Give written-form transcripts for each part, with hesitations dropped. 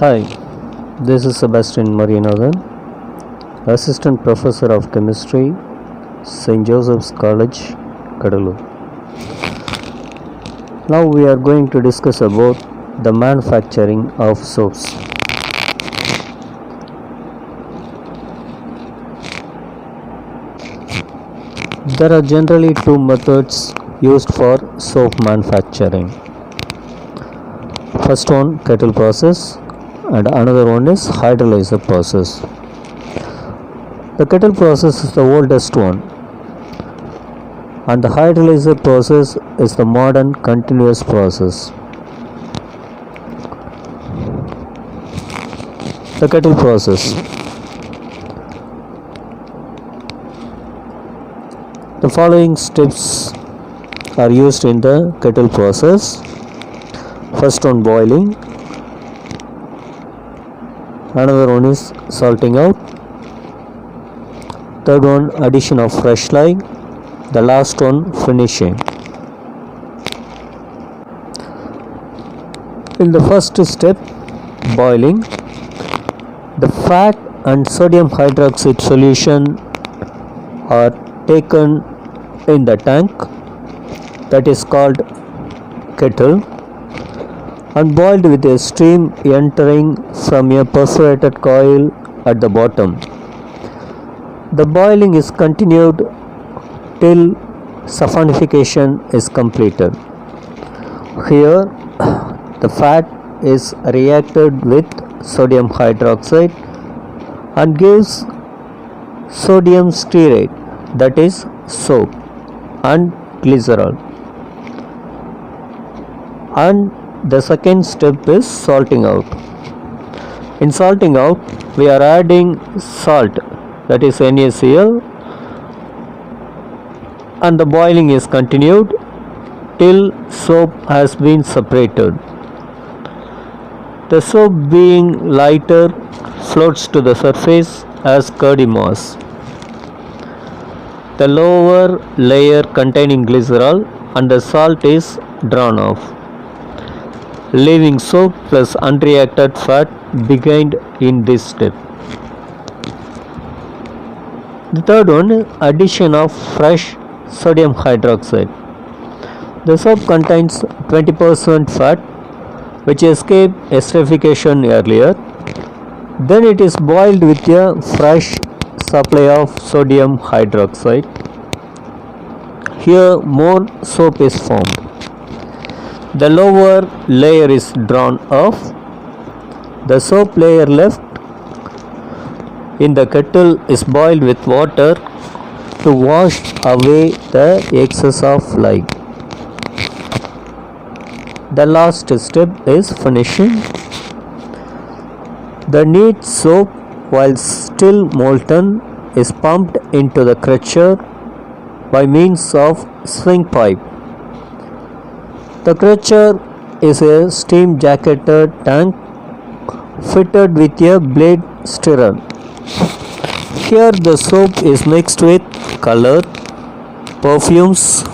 Hi, this is Sebastian Marianathan, Assistant Professor of Chemistry, St. Joseph's College, Kadalur. Now we are going to discuss about the manufacturing of soaps. There are generally two methods used for soap manufacturing. First one, kettle process, and another one is hydrolyzer process. The kettle process is the oldest one, and the hydrolyzer process is the modern continuous process. The kettle process. The following steps are used in the kettle process. First one, boiling. Another one is salting out. Third one, addition of fresh lye. The last one, finishing. In the first step, boiling, the fat and sodium hydroxide solution are taken in the tank, that is called kettle, and boiled with a stream entering from a perforated coil at the bottom. The boiling is continued till saponification is completed. Here, the fat is reacted with sodium hydroxide and gives sodium stearate, that is soap, and glycerol. And the second step is salting out. In salting out, we are adding salt, that is NaCl, and the boiling is continued till soap has been separated. The soap, being lighter, floats to the surface as curdy mass. The lower layer containing glycerol and the salt is drawn off, leaving soap plus unreacted fat behind in this step. The third one, addition of fresh sodium hydroxide. The soap contains 20% fat which escaped esterification earlier. Then it is boiled with a fresh supply of sodium hydroxide. Here more soap is formed. The lower layer is drawn off. The soap layer left in the kettle is boiled with water to wash away the excess of lye. The last step is finishing. The neat soap, while still molten, is pumped into the crusher by means of swing pipe. The crusher is a steam jacketed tank fitted with a blade stirrer. Here the soap is mixed with color, perfumes,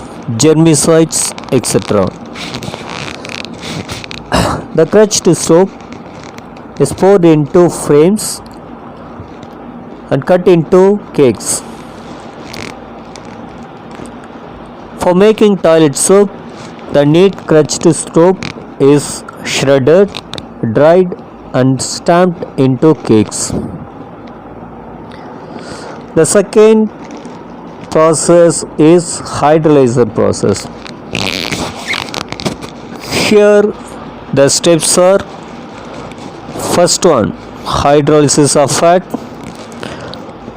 germicides, etc. The crushed soap is poured into frames and cut into cakes. For making toilet soap, the neat crushed soap is shredded, dried and stamped into cakes. The second process is hydrolyzer process. Here the steps are: first one, hydrolysis of fat,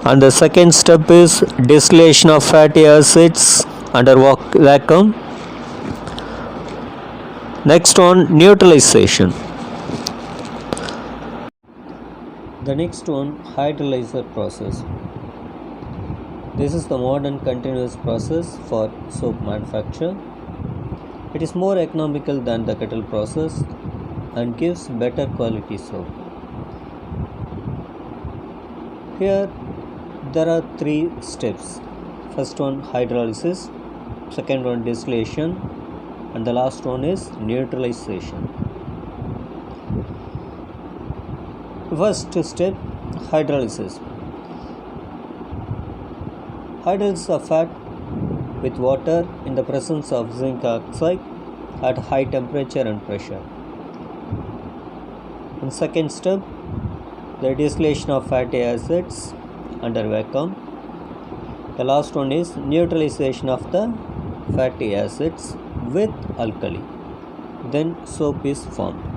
and the second step is distillation of fatty acids under vacuum. Next one, neutralization. The next one, hydrolyzer process. This is the modern continuous process for soap manufacture. It is more economical than the kettle process and gives better quality soap. Here there are three steps. First one, hydrolysis. Second one, distillation, and the last one is neutralization. First step, hydrolysis. Hydrolysis of fat with water in the presence of zinc oxide at high temperature and pressure. And second step, the distillation of fatty acids under vacuum. The last one is neutralization of the fatty acids with alkali. Then soap is formed.